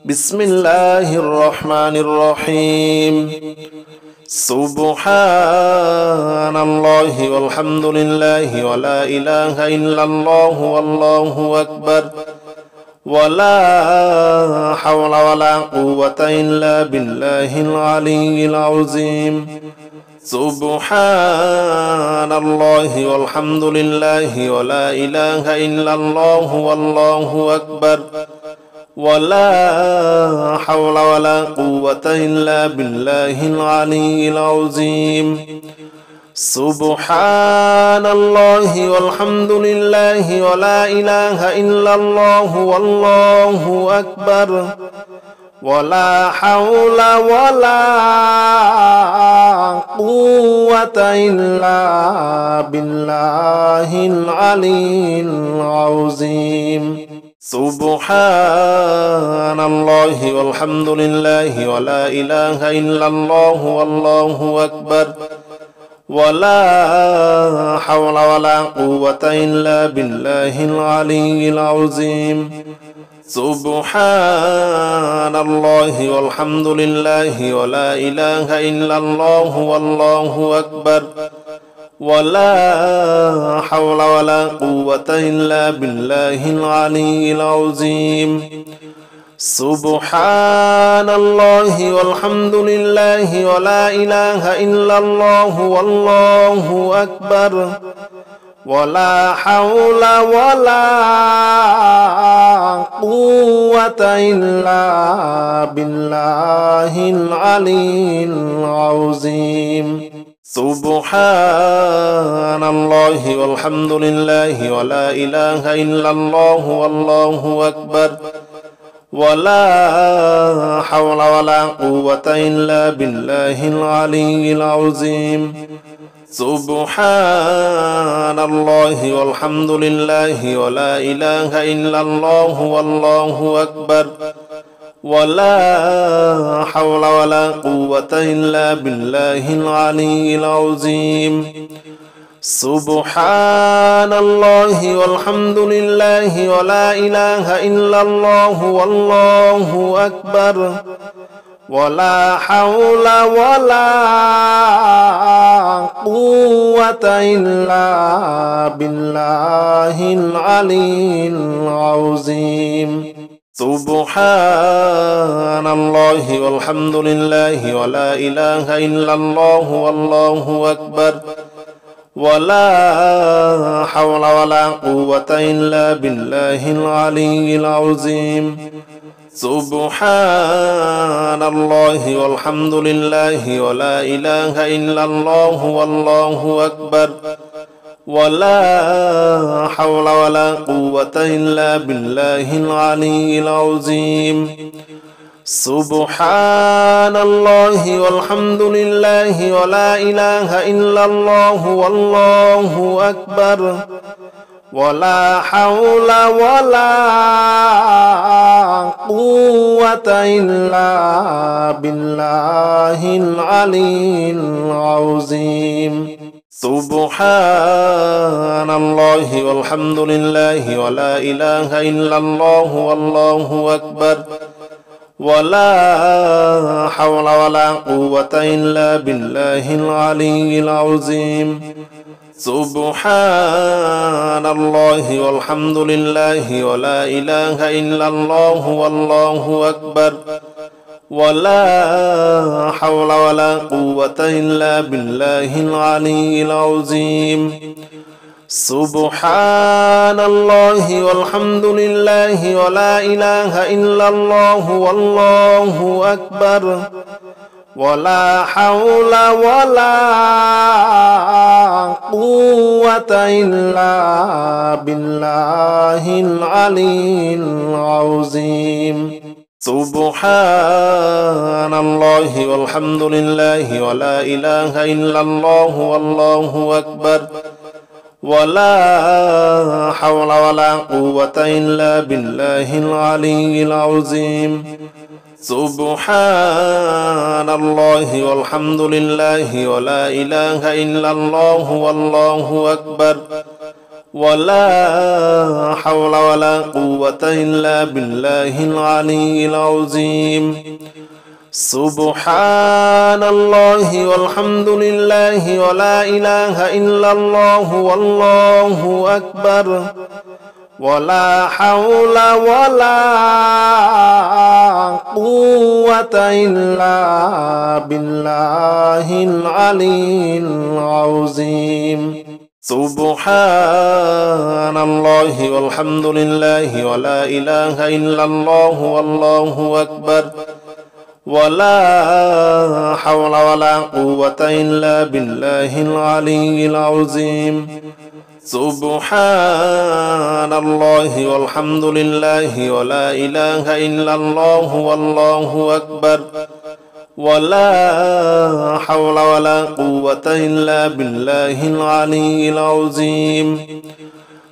بسم الله الرحمن الرحيم سبحان الله والحمد لله ولا إله إلا الله والله أكبر ولا حول ولا قوة إلا بالله العلي العظيم سبحان الله والحمد لله ولا إله إلا الله والله أكبر ولا حول ولا قوة إلا بالله العلي العظيم سبحان الله والحمد لله ولا إله إلا الله والله أكبر ولا حول ولا قوة إلا بالله العلي العظيم سبحان الله والحمد لله ولا إله إلا الله والله أكبر ولا حول ولا قوة إلا بالله العلي العظيم سبحان الله والحمد لله ولا إله إلا الله والله أكبر ولا حول ولا قوة إلا بالله العلي العظيم سبحان الله والحمد لله ولا إله إلا الله والله أكبر ولا حول ولا قوة إلا بالله العلي العظيم سبحان الله والحمد لله ولا إله إلا الله والله أكبر ولا حول ولا قوة إلا بالله العلي العظيم سبحان الله والحمد لله ولا إله إلا الله والله أكبر ولا حول ولا قوة إلا بالله العلي العظيم سبحان الله والحمد لله ولا إله إلا الله والله أكبر ولا حول ولا قوة إلا بالله العلي العظيم سبحان الله والحمد لله ولا إله إلا الله والله أكبر ولا حول ولا قوة إلا بالله العلي العظيم سبحان الله والحمد لله ولا إله إلا الله والله أكبر ولا حول ولا قوة إلا بالله العلي العظيم سبحان الله والحمد لله ولا إله إلا الله والله أكبر ولا حول ولا قوة إلا بالله العلي العظيم سبحان الله والحمد لله ولا إله إلا الله والله أكبر ولا حول ولا قوة إلا بالله العلي العظيم سبحان الله والحمد لله ولا إله إلا الله والله أكبر ولا حول ولا قوة إلا بالله العلي العظيم سبحان الله والحمد لله ولا إله إلا الله والله أكبر ولا حول ولا قوة إلا بالله العلي العظيم سبحان الله والحمد لله ولا إله إلا الله والله أكبر ولا حول ولا قوة إلا بالله العلي العظيم سبحان الله والحمد لله ولا إله إلا الله والله أكبر ولا حول ولا قوة إلا بالله العلي العظيم. سبحان الله والحمد لله ولا إله إلا الله والله أكبر ولا حول ولا قوة إلا بالله العلي العظيم. سبحان الله والحمد لله ولا إله إلا الله والله أكبر ولا حول ولا قوة إلا بالله العلي العظيم. سبحان الله والحمد لله ولا إله إلا الله والله أكبر ولا حول ولا قوة إلا بالله العلي العظيم.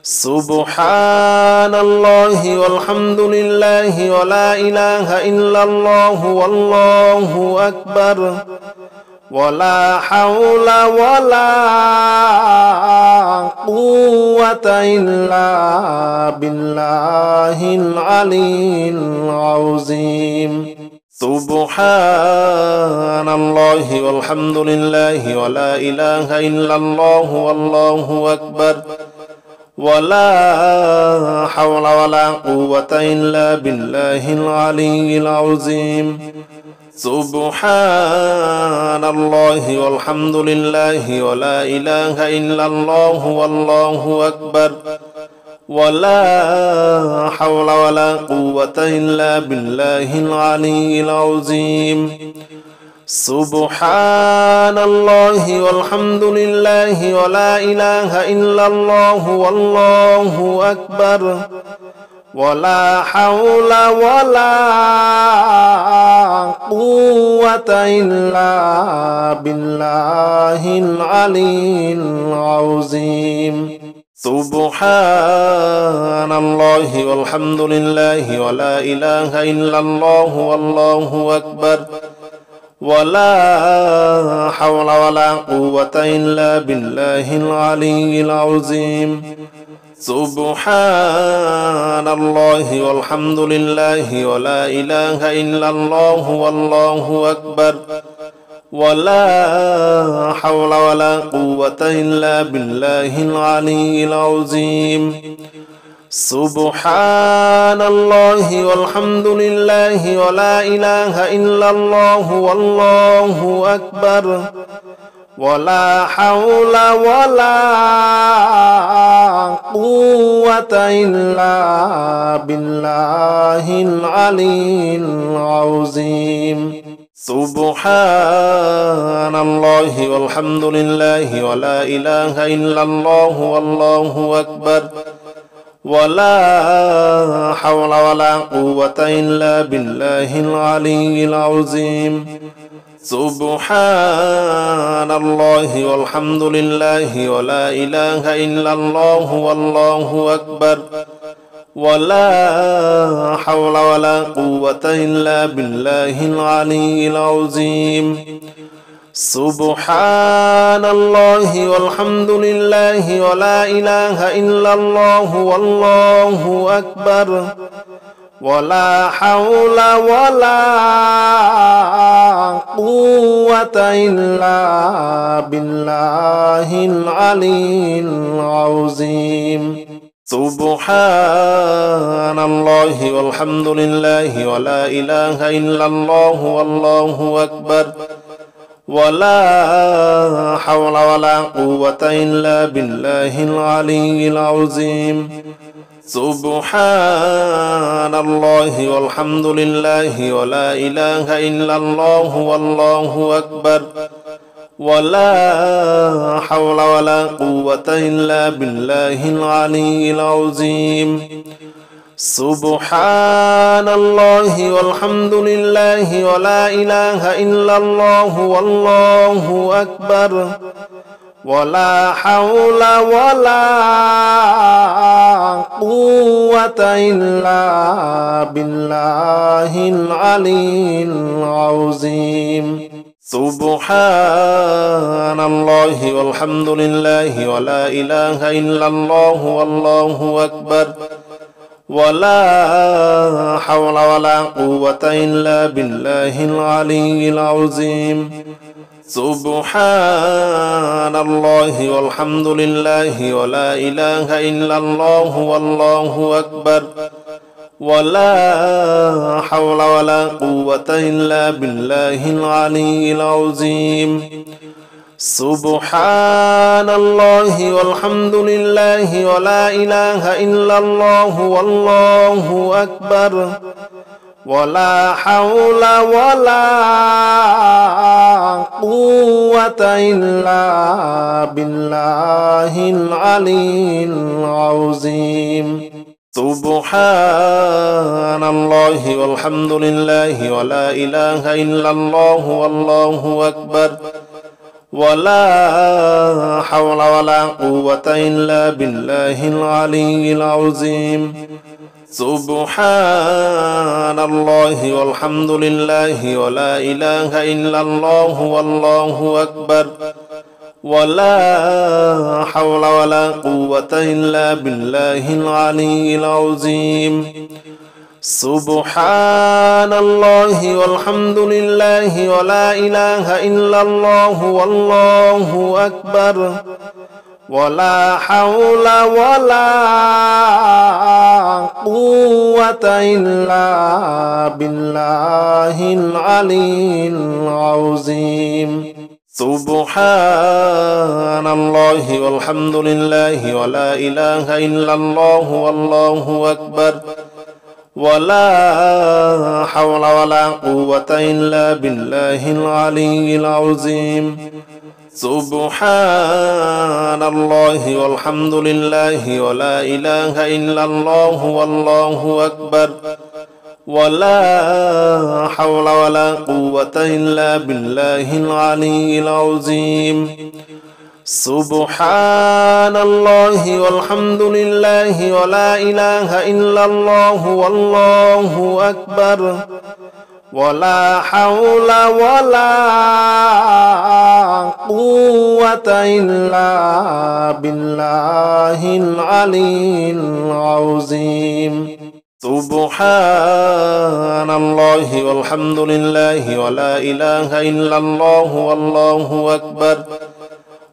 سبحان الله والحمد لله ولا إله إلا الله والله أكبر ولا حول ولا قوة إلا بالله العلي العظيم. سبحان الله والحمد لله ولا إله إلا الله والله أكبر ولا حول ولا قوة إلا بالله العلي العظيم. سبحان الله والحمد لله ولا إله إلا الله والله أكبر ولا حول ولا قوة إلا بالله العلي العظيم. سبحان الله والحمد لله ولا إله إلا الله والله أكبر ولا حول ولا قوة إلا بالله العلي العظيم. سبحان الله والحمد لله ولا إله إلا الله والله أكبر ولا حول ولا قوة إلا بالله العلي العظيم. سبحان الله والحمد لله ولا إله إلا الله والله أكبر ولا حول ولا قوة إلا بالله العلي العظيم. سبحان الله والحمد لله ولا إله إلا الله والله أكبر ولا حول ولا قوة إلا بالله العلي العظيم. سبحان الله والحمد لله ولا إله إلا الله والله أكبر ولا حول ولا قوة إلا بالله العلي العظيم. سبحان الله والحمد لله ولا إله إلا الله والله أكبر ولا حول ولا قوة إلا بالله العلي العظيم. سبحان الله والحمد لله ولا إله إلا الله والله أكبر ولا حول ولا قوة إلا بالله العلي العظيم. سبحان الله والحمد لله ولا إله إلا الله والله أكبر ولا حول ولا قوة إلا بالله العلي العظيم. سبحان الله والحمد لله ولا إله إلا الله والله أكبر ولا حول ولا قوة إلا بالله العلي العظيم. سبحان الله والحمد لله ولا إله إلا الله والله أكبر ولا حول ولا قوة إلا بالله العلي العظيم. سبحان الله والحمد لله ولا إله إلا الله والله أكبر ولا حول ولا قوة إلا بالله العلي العظيم سبحان الله والحمد لله ولا إله إلا الله والله أكبر ولا حول ولا قوة إلا بالله العلي العظيم سبحان الله والحمد لله ولا إله إلا الله والله أكبر ولا حول ولا قوة إلا بالله العلي العظيم سبحان الله والحمد لله ولا إله إلا الله والله أكبر ولا حول ولا قوة إلا بالله العلي العظيم سبحان الله والحمد لله ولا إله إلا الله والله أكبر ولا حول ولا قوة إلا بالله العلي العظيم سبحان الله والحمد لله ولا إله إلا الله والله أكبر ولا حول ولا قوة إلا بالله العلي العظيم سبحان الله والحمد لله ولا إله إلا الله والله أكبر ولا حول ولا قوة إلا بالله العلي العظيم سبحان الله والحمد لله ولا إله إلا الله والله أكبر ولا حول ولا قوة إلا بالله العلي العظيم سبحان الله والحمد لله ولا إله إلا الله والله أكبر ولا حول ولا قوة إلا بالله العلي العظيم سبحان الله والحمد لله ولا إله إلا الله والله أكبر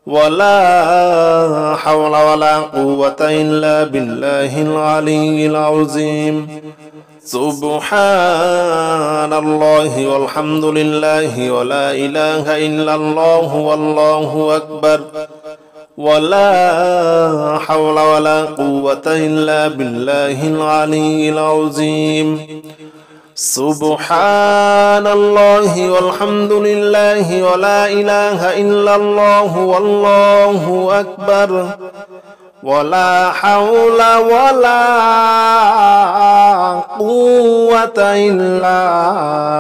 ولا حول ولا قوة إلا بالله العلي العظيم سبحان الله والحمد لله ولا إله إلا الله والله أكبر ولا حول ولا قوة إلا بالله العلي العظيم سبحان الله والحمد لله ولا إله إلا الله والله أكبر ولا حول ولا قوة إلا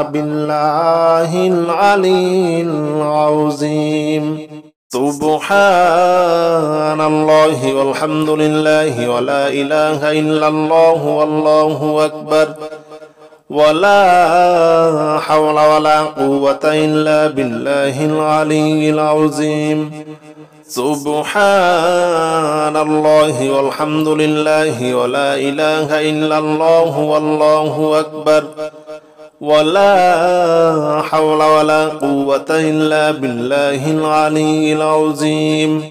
بالله العلي العظيم سبحان الله والحمد لله ولا إله إلا الله والله أكبر ولا حول ولا قوة إلا بالله العلي العظيم سبحان الله والحمد لله ولا إله إلا الله والله أكبر ولا حول ولا قوة إلا بالله العلي العظيم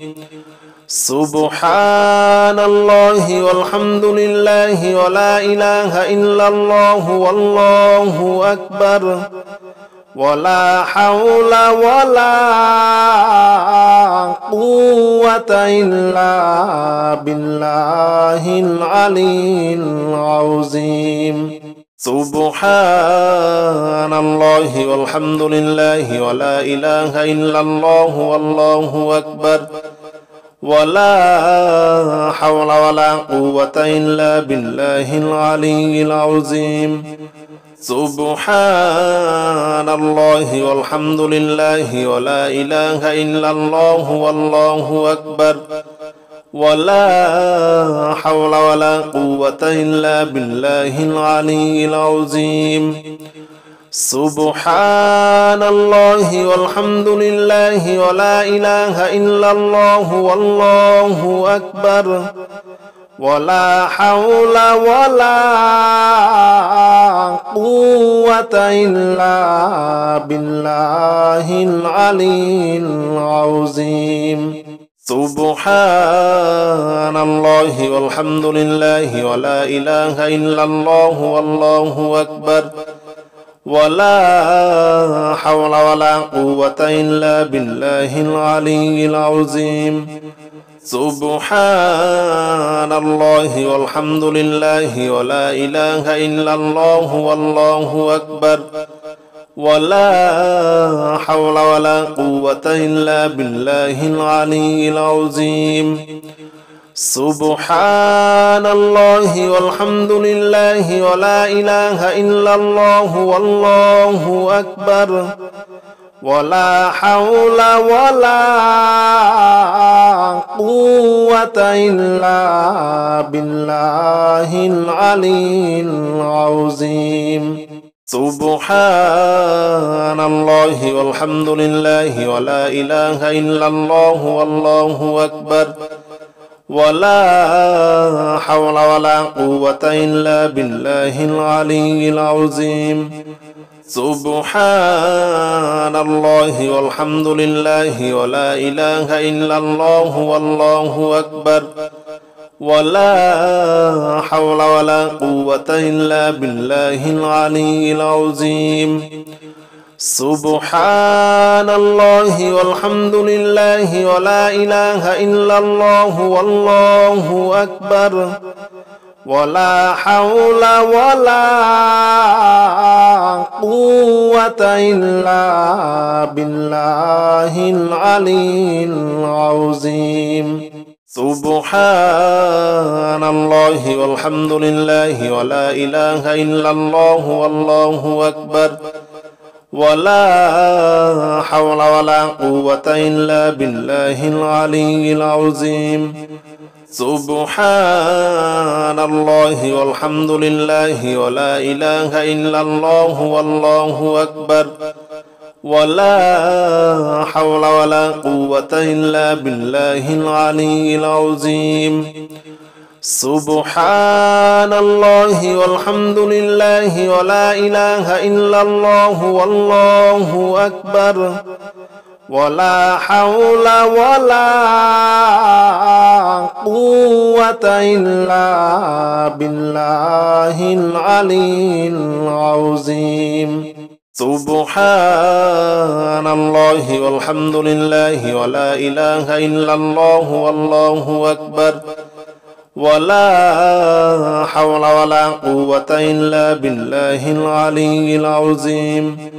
سبحان الله والحمد لله ولا إله إلا الله والله أكبر ولا حول ولا قوة إلا بالله العلي العظيم سبحان الله والحمد لله ولا إله إلا الله والله أكبر ولا حول ولا قوة إلا بالله العلي العظيم سبحان الله والحمد لله ولا إله إلا الله والله أكبر ولا حول ولا قوة إلا بالله العلي العظيم سبحان الله والحمد لله ولا إله إلا الله والله أكبر ولا حول ولا قوة إلا بالله العلي العظيم سبحان الله والحمد لله ولا إله إلا الله والله أكبر ولا حول ولا قوة إلا بالله العلي العظيم سبحان الله والحمد لله ولا إله إلا الله والله أكبر ولا حول ولا قوة إلا بالله العلي العظيم سبحان الله والحمد لله ولا إله إلا الله والله أكبر ولا حول ولا قوة إلا بالله العلي العظيم سبحان الله والحمد لله ولا إله إلا الله والله أكبر ولا حول ولا قوة إلا بالله العلي العظيم سبحان الله والحمد لله ولا إله إلا الله والله أكبر ولا حول ولا قوة إلا بالله العلي العظيم سبحان الله والحمد لله ولا إله إلا الله والله أكبر ولا حول ولا قوة إلا بالله العلي العظيم سبحان الله والحمد لله ولا إله إلا الله والله أكبر ولا حول ولا قوة إلا بالله العلي العظيم سبحان الله والحمد لله ولا إله إلا الله والله أكبر ولا حول ولا قوة إلا بالله العلي العظيم سبحان الله والحمد لله ولا إله إلا الله والله أكبر ولا حول ولا قوة إلا بالله العلي العظيم سبحان الله والحمد لله ولا إله إلا الله والله أكبر ولا حول ولا قوة إلا بالله العلي العظيم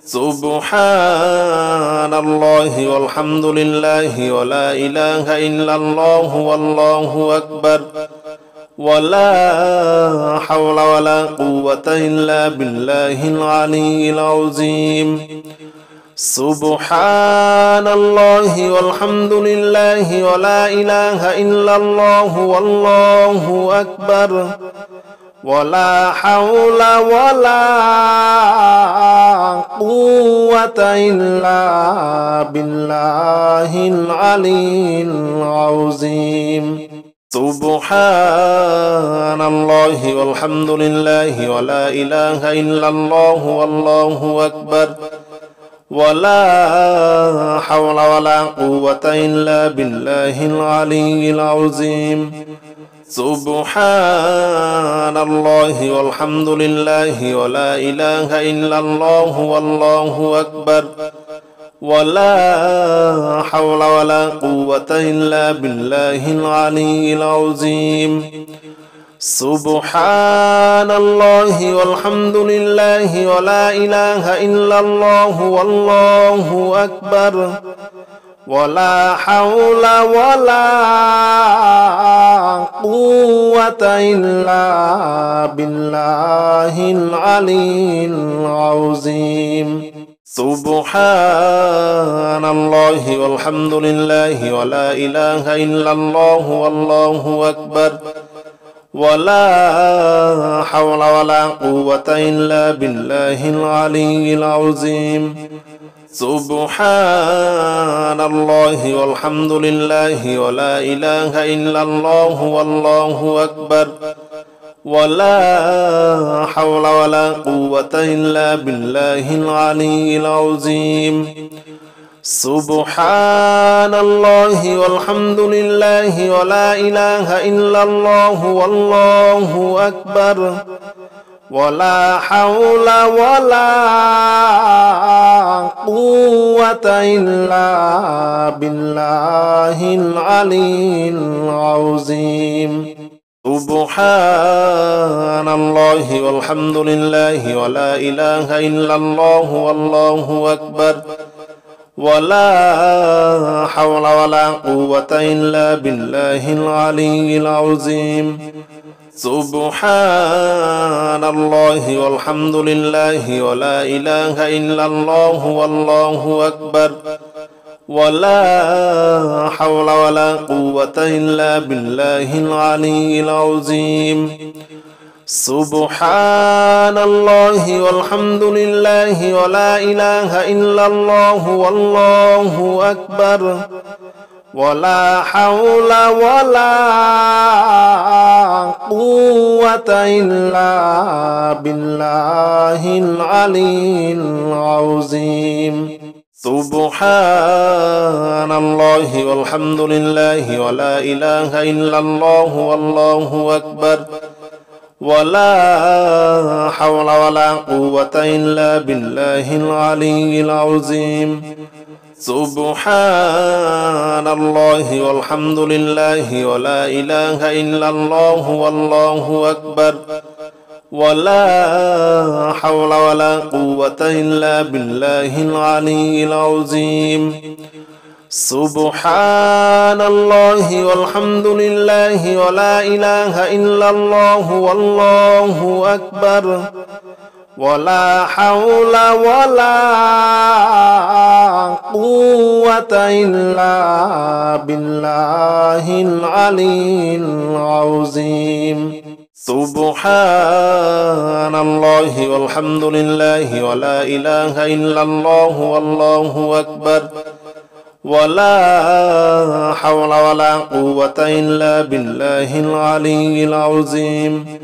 سبحان الله والحمد لله ولا إله إلا الله والله أكبر ولا حول ولا قوة إلا بالله العلي العظيم سبحان الله والحمد لله ولا إله إلا الله والله أكبر ولا حول ولا قوة إلا بالله العلي العظيم سبحان الله والحمد لله ولا إله إلا الله والله أكبر ولا حول ولا قوة إلا بالله العلي العظيم سبحان الله والحمد لله ولا إله إلا الله والله أكبر ولا حول ولا قوة إلا بالله العلي العظيم سبحان الله والحمد لله ولا إله إلا الله والله أكبر ولا حول ولا قوة إلا بالله العلي العظيم سبحان الله والحمد لله ولا إله إلا الله والله أكبر ولا حول ولا قوة إلا بالله العلي العظيم. سبحان الله والحمد لله ولا إله إلا الله والله أكبر ولا حول ولا قوة إلا بالله العلي العظيم. سبحان الله والحمد لله ولا إله إلا الله والله أكبر ولا حول ولا قوة إلا بالله العلي العظيم. سبحان الله والحمد لله ولا إله إلا الله والله أكبر ولا حول ولا قوة إلا بالله العلي العظيم. سبحان الله والحمد لله ولا إله إلا الله والله أكبر ولا حول ولا قوة إلا بالله العلي العظيم. سبحان الله والحمد لله ولا إله إلا الله والله أكبر ولا حول ولا قوة إلا بالله العلي العظيم. سبحان الله والحمد لله ولا إله إلا الله والله أكبر ولا حول ولا قوة إلا بالله العلي العظيم. سبحان الله والحمد لله ولا إله إلا الله والله أكبر ولا حول ولا قوة إلا بالله العلي العظيم. سبحان الله والحمد لله ولا إله إلا الله والله أكبر ولا حول ولا قوة إلا بالله العلي العظيم. سبحان الله والحمد لله ولا إله إلا الله والله أكبر ولا حول ولا قوة إلا بالله العلي العظيم.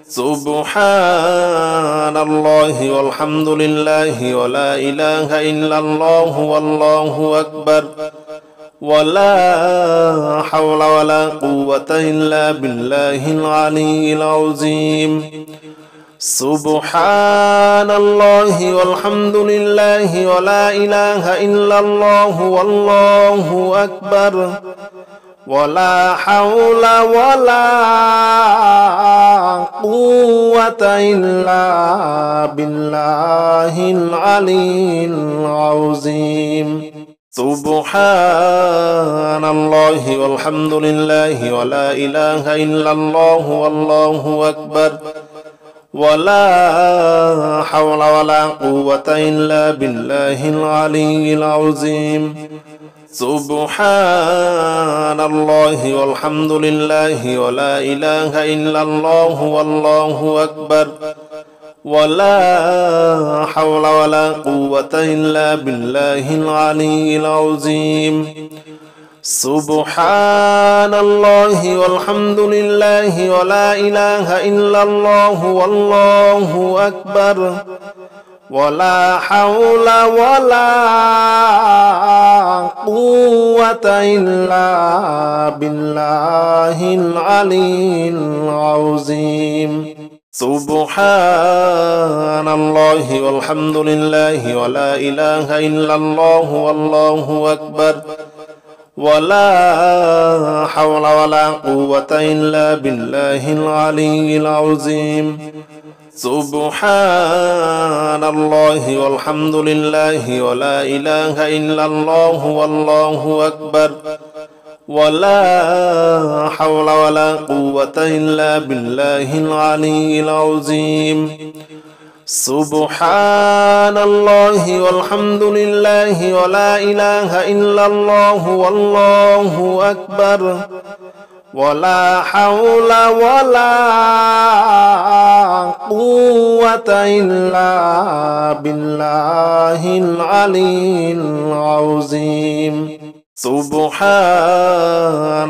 سبحان الله والحمد لله ولا إله إلا الله والله أكبر ولا حول ولا قوة إلا بالله العلي العظيم. سبحان الله والحمد لله ولا إله إلا الله والله أكبر ولا حول ولا قوة إلا بالله العلي العظيم. سبحان الله والحمد لله ولا إله إلا الله والله أكبر ولا حول ولا قوة إلا بالله العلي العظيم. سبحان الله والحمد لله ولا إله إلا الله والله أكبر ولا حول ولا قوة إلا بالله العلي العظيم. سبحان الله والحمد لله ولا إله إلا الله والله أكبر ولا حول ولا قوة إلا بالله العلي العظيم. سبحان الله والحمد لله ولا إله إلا الله والله أكبر ولا حول ولا قوة إلا بالله العلي العظيم. سبحان الله والحمد لله ولا إله إلا الله والله أكبر ولا حول ولا قوة إلا بالله العلي العظيم. سبحان الله والحمد لله ولا إله إلا الله والله أكبر ولا حول ولا قوة إلا بالله العلي العظيم سبحان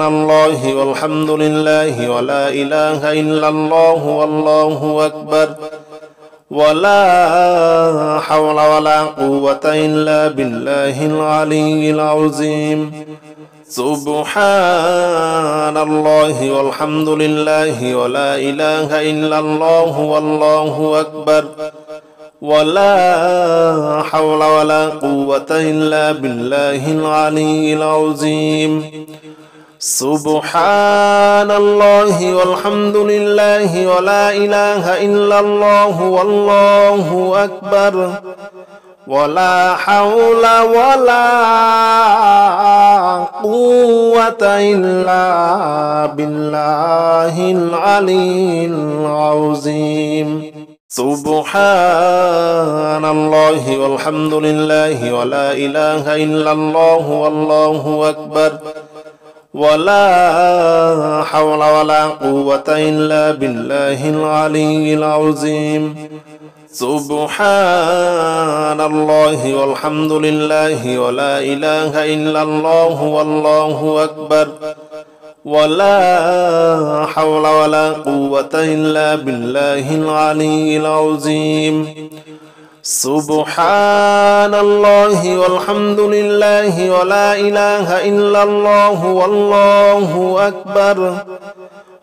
الله والحمد لله ولا إله إلا الله والله أكبر ولا حول ولا قوة إلا بالله العلي العظيم سبحان الله والحمد لله ولا إله إلا الله والله أكبر ولا حول ولا قوة إلا بالله العلي العظيم سبحان الله والحمد لله ولا إله إلا الله والله أكبر ولا حول ولا قوة إلا بالله العلي العظيم سبحان الله والحمد لله ولا إله إلا الله والله أكبر ولا حول ولا قوة إلا بالله العلي العظيم سبحان الله والحمد لله ولا إله إلا الله والله أكبر ولا حول ولا قوة إلا بالله العلي العظيم سبحان الله والحمد لله ولا إله إلا الله والله أكبر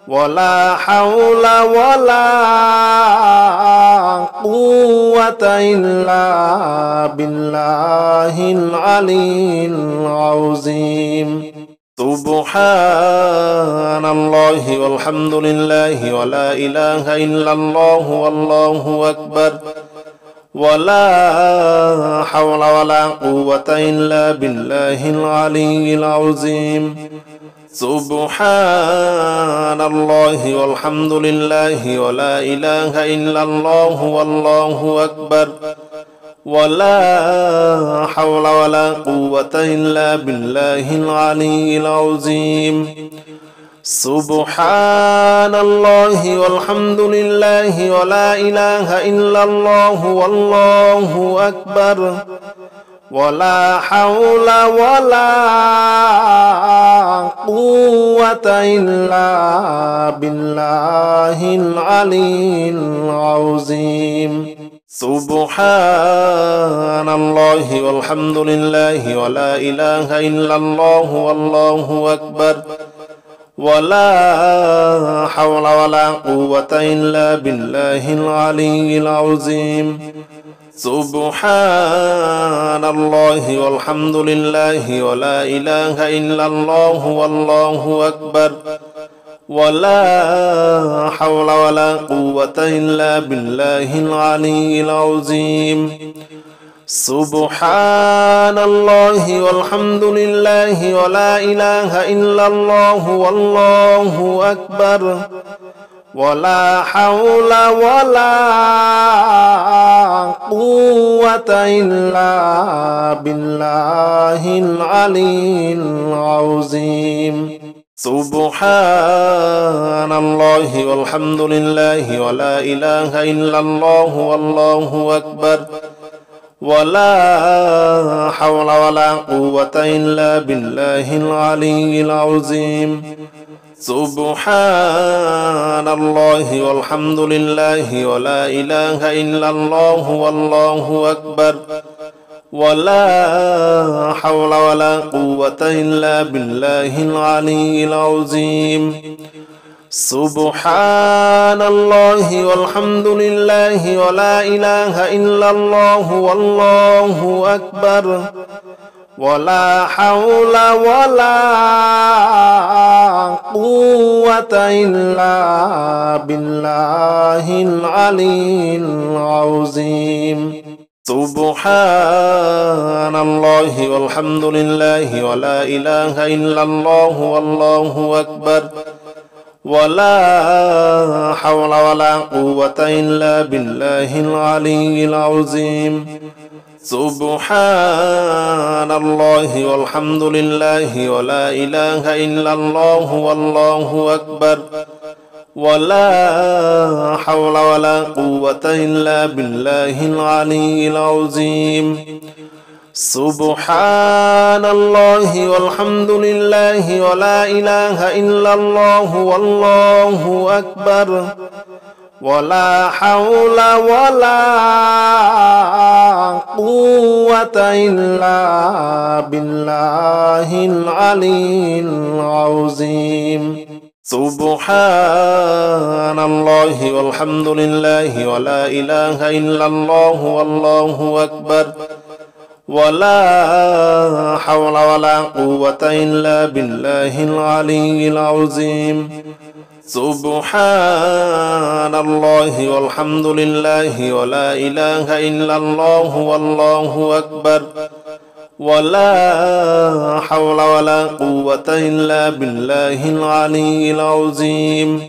ولا حول ولا قوة إلا بالله العلي العظيم سبحان الله والحمد لله ولا إله إلا الله والله أكبر ولا حول ولا قوة إلا بالله العلي العظيم سبحان الله والحمد لله ولا إله إلا الله والله أكبر ولا حول ولا قوة إلا بالله العلي العظيم سبحان الله والحمد لله ولا إله إلا الله والله أكبر ولا حول ولا قوة إلا بالله العلي العظيم سبحان الله والحمد لله ولا إله إلا الله والله أكبر ولا حول ولا قوة إلا بالله العلي العظيم سبحان الله والحمد لله ولا إله إلا الله والله أكبر ولا حول ولا قوة إلا بالله العلي العظيم سبحان الله والحمد لله ولا إله إلا الله والله أكبر ولا حول ولا قوة إلا بالله العلي العظيم سبحان الله والحمد لله ولا إله إلا الله والله أكبر ولا حول ولا قوة إلا بالله العلي العظيم سبحان الله والحمد لله ولا إله إلا الله والله أكبر ولا حول ولا قوة إلا بالله العلي العظيم سبحان الله والحمد لله ولا إله إلا الله والله أكبر ولا حول ولا قوة إلا بالله العلي العظيم سبحان الله والحمد لله ولا إله إلا الله والله أكبر ولا حول ولا قوة إلا بالله العلي العظيم سبحان الله والحمد لله ولا إله إلا الله والله أكبر ولا حول ولا قوة إلا بالله العلي العظيم سبحان الله والحمد لله ولا إله إلا الله والله أكبر ولا حول ولا قوة إلا بالله العلي العظيم سبحان الله والحمد لله ولا إله إلا الله والله أكبر ولا حول ولا قوة إلا بالله العلي العظيم سبحان الله والحمد لله ولا إله إلا الله والله أكبر ولا حول ولا قوة إلا بالله العلي العظيم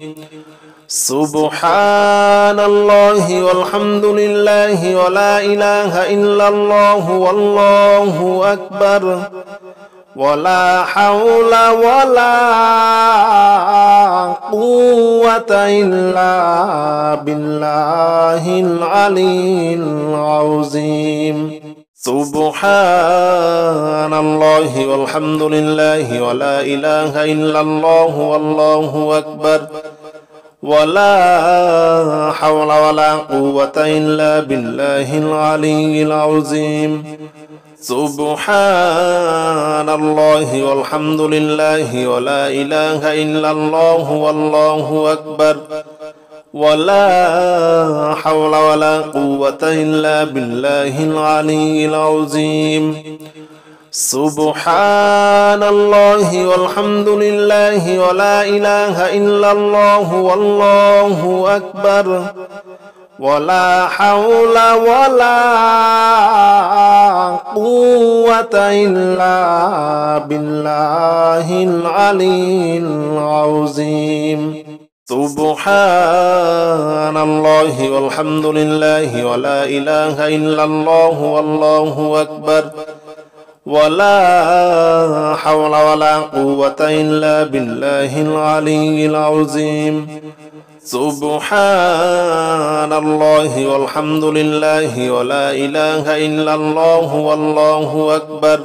سبحان الله والحمد لله ولا إله إلا الله والله أكبر ولا حول ولا قوة إلا بالله العلي العظيم سبحان الله والحمد لله ولا إله إلا الله والله أكبر ولا حول ولا قوة إلا بالله العلي العظيم سبحان الله والحمد لله ولا إله إلا الله والله أكبر ولا حول ولا قوة إلا بالله العلي العظيم سبحان الله والحمد لله ولا إله إلا الله والله أكبر ولا حول ولا قوة إلا بالله العلي العظيم سبحان الله والحمد لله ولا إله إلا الله والله أكبر ولا حول ولا قوة إلا بالله العلي العظيم سبحان الله والحمد لله ولا إله إلا الله والله أكبر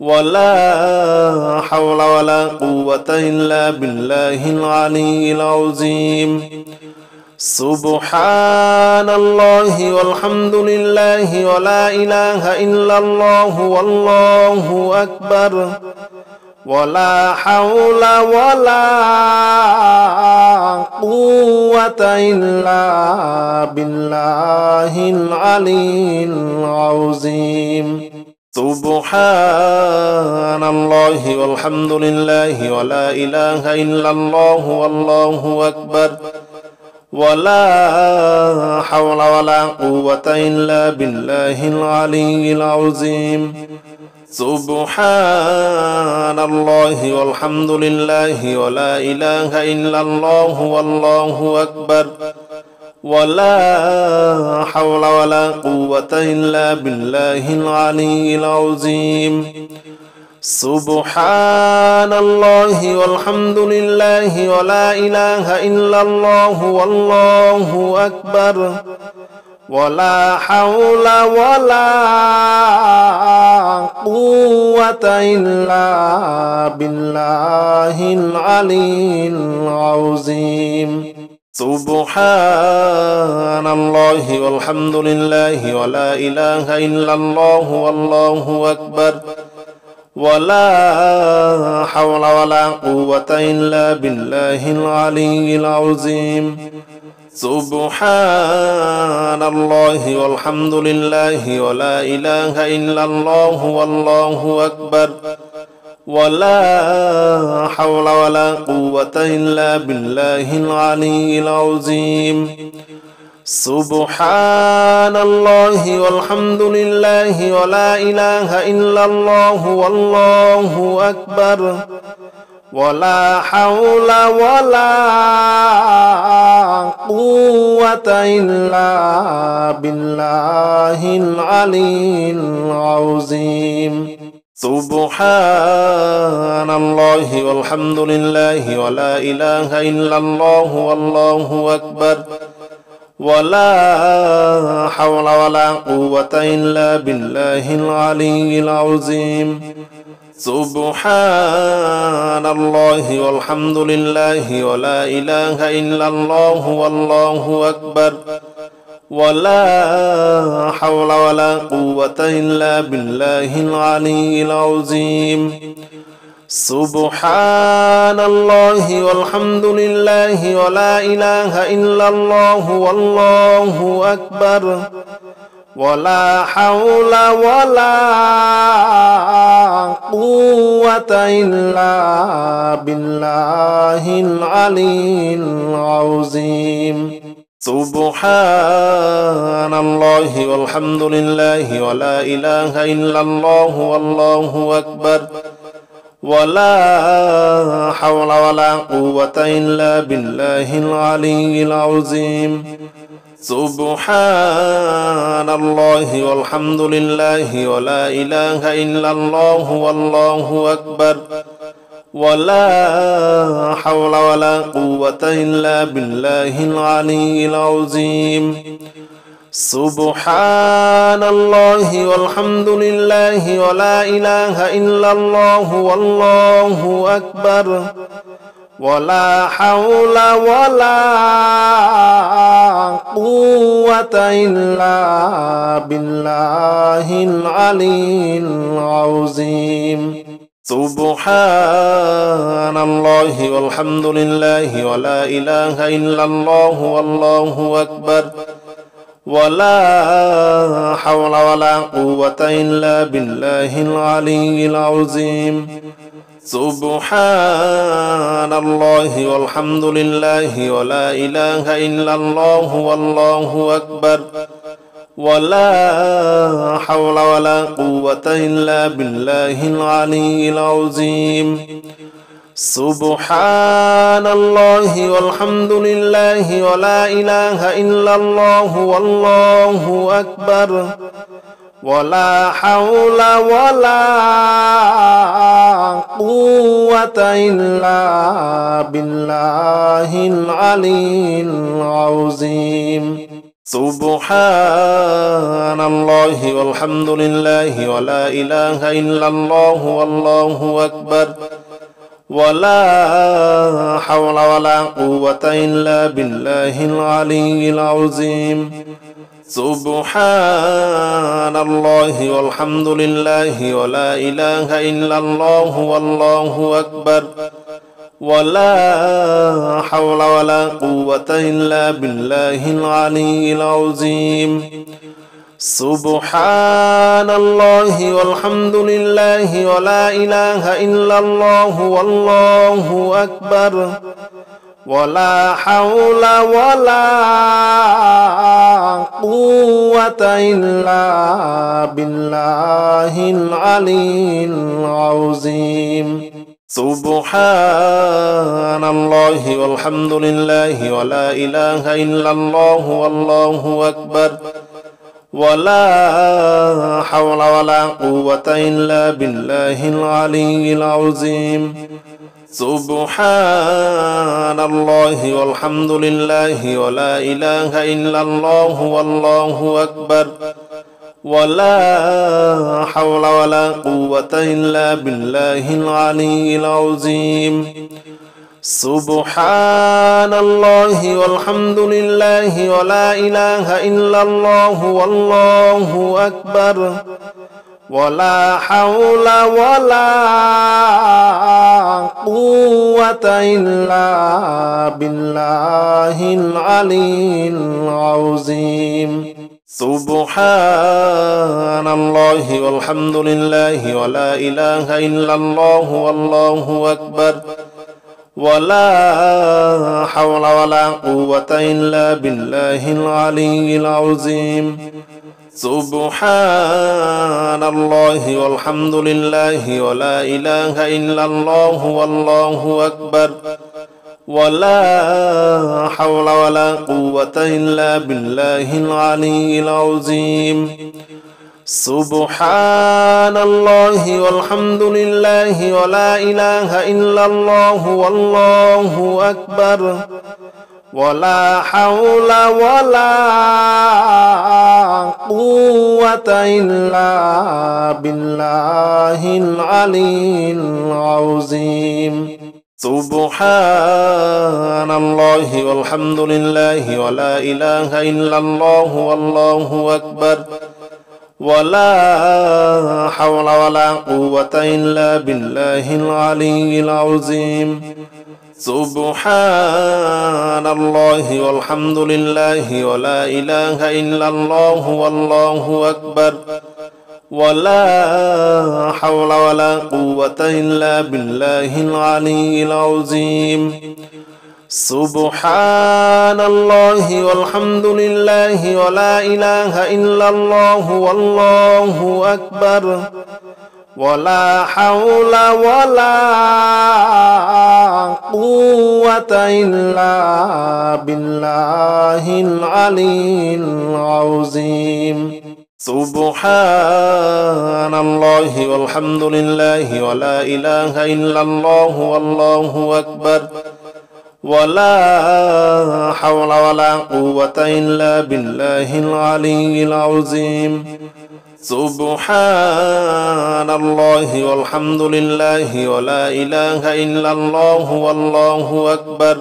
ولا حول ولا قوة إلا بالله العلي العظيم سبحان الله والحمد لله ولا إله إلا الله والله أكبر ولا حول ولا قوة إلا بالله العلي العظيم سبحان الله والحمد لله ولا إله إلا الله والله أكبر ولا حول ولا قوة إلا بالله العلي العظيم سبحان الله والحمد لله ولا إله إلا الله والله أكبر ولا حول ولا قوة إلا بالله العلي العظيم سبحان الله والحمد لله ولا إله إلا الله والله أكبر ولا حول ولا قوة إلا بالله العلي العظيم سبحان الله والحمد لله ولا إله إلا الله والله أكبر ولا حول ولا قوة إلا بالله العلي العظيم سبحان الله والحمد لله ولا إله إلا الله والله أكبر ولا حول ولا قوة إلا بالله العلي العظيم سبحان الله والحمد لله ولا إله إلا الله والله أكبر ولا حول ولا قوة إلا بالله العلي العظيم سبحان الله والحمد لله ولا إله إلا الله والله أكبر ولا حول ولا قوة إلا بالله العلي العظيم سبحان الله والحمد لله ولا إله إلا الله والله أكبر ولا حول ولا قوة إلا بالله العلي العظيم سبحان الله والحمد لله ولا إله إلا الله والله أكبر ولا حول ولا قوة إلا بالله العلي العظيم سبحان الله والحمد لله ولا إله إلا الله والله أكبر ولا حول ولا قوة إلا بالله العلي العظيم سبحان الله والحمد لله ولا إله إلا الله والله أكبر ولا حول ولا قوة إلا بالله العلي العظيم سبحان الله والحمد لله ولا إله إلا الله والله أكبر ولا حول ولا قوة إلا بالله العلي العظيم سبحان الله والحمد لله ولا إله إلا الله والله أكبر ولا حول ولا قوة إلا بالله العلي العظيم سبحان الله والحمد لله ولا إله إلا الله والله أكبر ولا حول ولا قوة إلا بالله العلي العظيم سبحان الله والحمد لله ولا إله إلا الله والله أكبر ولا حول ولا قوة إلا بالله العلي العظيم سبحان الله والحمد لله ولا إله إلا الله والله أكبر ولا حول ولا قوة إلا بالله العلي العظيم سبحان الله والحمد لله ولا إله إلا الله والله أكبر ولا حول ولا قوة إلا بالله العلي العظيم سبحان الله والحمد لله ولا إله إلا الله والله أكبر ولا حول ولا قوة إلا بالله العلي العظيم سبحان الله والحمد لله ولا إله إلا الله والله أكبر ولا حول ولا قوة إلا بالله العلي العظيم سبحان الله والحمد لله ولا إله إلا الله والله أكبر ولا حول ولا قوة إلا بالله العلي العظيم سبحان الله والحمد لله ولا إله إلا الله والله أكبر ولا حول ولا قوة إلا بالله العلي العظيم سبحان الله والحمد لله ولا إله إلا الله والله أكبر ولا حول ولا قوة إلا بالله العلي العظيم سبحان الله والحمد لله ولا إله إلا الله والله أكبر ولا حول ولا قوة إلا بالله العلي العظيم سبحان الله والحمد لله ولا إله إلا الله والله أكبر ولا حول ولا قوة إلا بالله العلي العظيم سبحان الله والحمد لله ولا إله إلا الله والله أكبر ولا حول ولا قوة إلا بالله العلي العظيم سبحان الله والحمد لله ولا إله إلا الله والله أكبر ولا حول ولا قوة إلا بالله العلي العظيم سبحان الله والحمد لله ولا إله إلا الله والله أكبر ولا حول ولا قوة إلا بالله العلي العظيم سبحان الله والحمد لله ولا إله إلا الله والله أكبر ولا حول ولا قوة إلا بالله العلي العظيم سبحان الله والحمد لله ولا إله إلا الله والله أكبر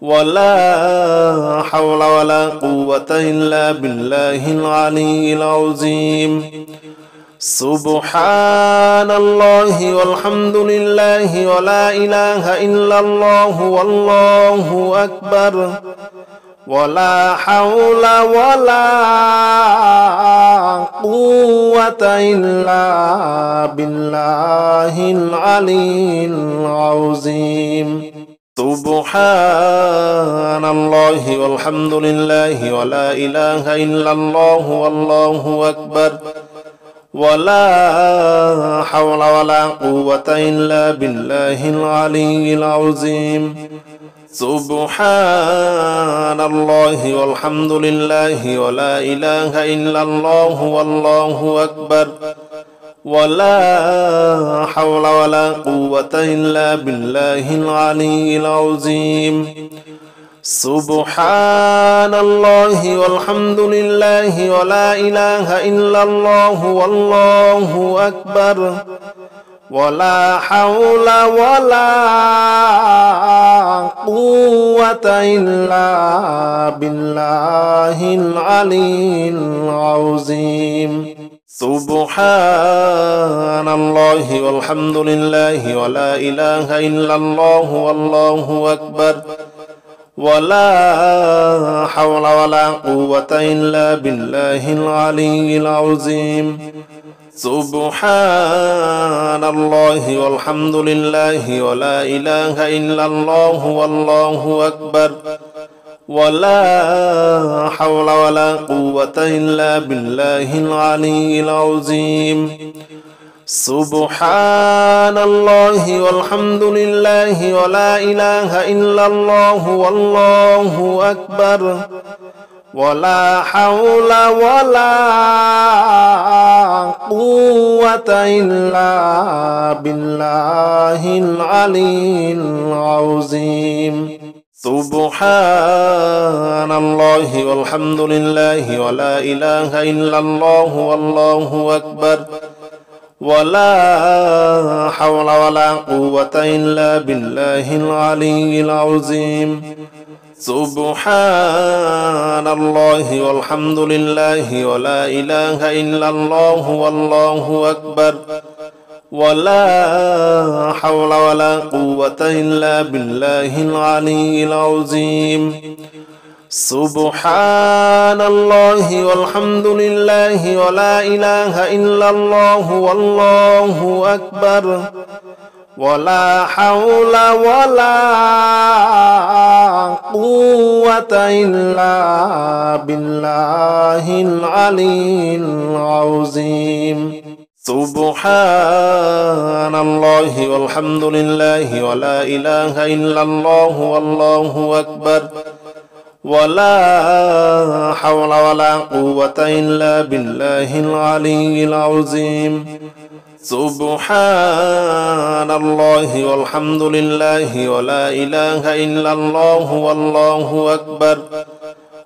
ولا حول ولا قوة إلا بالله العلي العظيم سبحان الله والحمد لله ولا إله إلا الله والله أكبر ولا حول ولا قوة إلا بالله العلي العظيم سبحان الله والحمد لله ولا إله إلا الله والله أكبر ولا حول ولا قوة إلا بالله العلي العظيم سبحان الله والحمد لله ولا إله إلا الله والله أكبر ولا حول ولا قوة إلا بالله العلي العظيم سبحان الله والحمد لله ولا إله إلا الله والله أكبر ولا حول ولا قوة إلا بالله العلي العظيم سبحان الله والحمد لله ولا إله إلا الله والله أكبر ولا حول ولا قوة إلا بالله العلي العظيم سبحان الله والحمد لله ولا إله إلا الله والله أكبر ولا حول ولا قوة إلا بالله العلي العظيم سبحان الله والحمد لله ولا إله إلا الله والله أكبر ولا حول ولا قوة إلا بالله العلي العظيم سبحان الله والحمد لله ولا إله إلا الله والله أكبر ولا حول ولا قوة إلا بالله العلي العظيم سبحان الله والحمد لله ولا إله إلا الله والله أكبر ولا حول ولا قوة إلا بالله العلي العظيم سبحان الله والحمد لله ولا إله إلا الله والله أكبر ولا حول ولا قوة إلا بالله العلي العظيم. سبحان الله والحمد لله ولا إله إلا الله والله أكبر ولا حول ولا قوة إلا بالله العلي العظيم. سبحان الله والحمد لله ولا إله إلا الله والله أكبر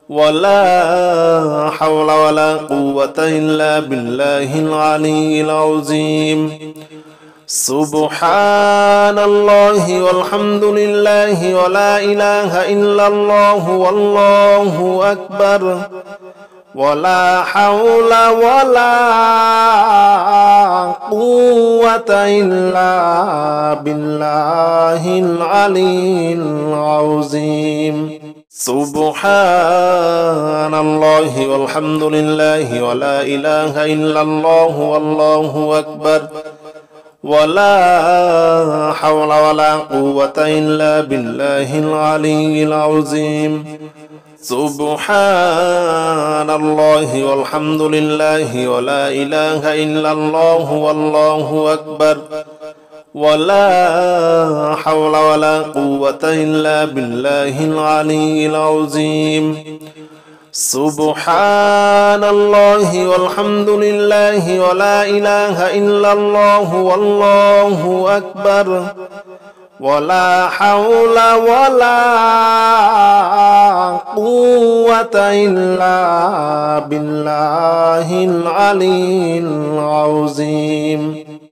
ولا حول ولا قوة إلا بالله العلي العظيم. سبحان الله والحمد لله ولا إله إلا الله والله أكبر ولا حول ولا قوة إلا بالله العلي العظيم. سبحان الله والحمد لله ولا إله إلا الله والله أكبر ولا حول ولا قوة إلا بالله العلي العظيم. سبحان الله والحمد لله ولا إله إلا الله والله أكبر ولا حول ولا قوة إلا بالله العلي العظيم. سبحان الله والحمد لله ولا إله إلا الله والله أكبر ولا حول ولا قوة إلا بالله العلي العظيم.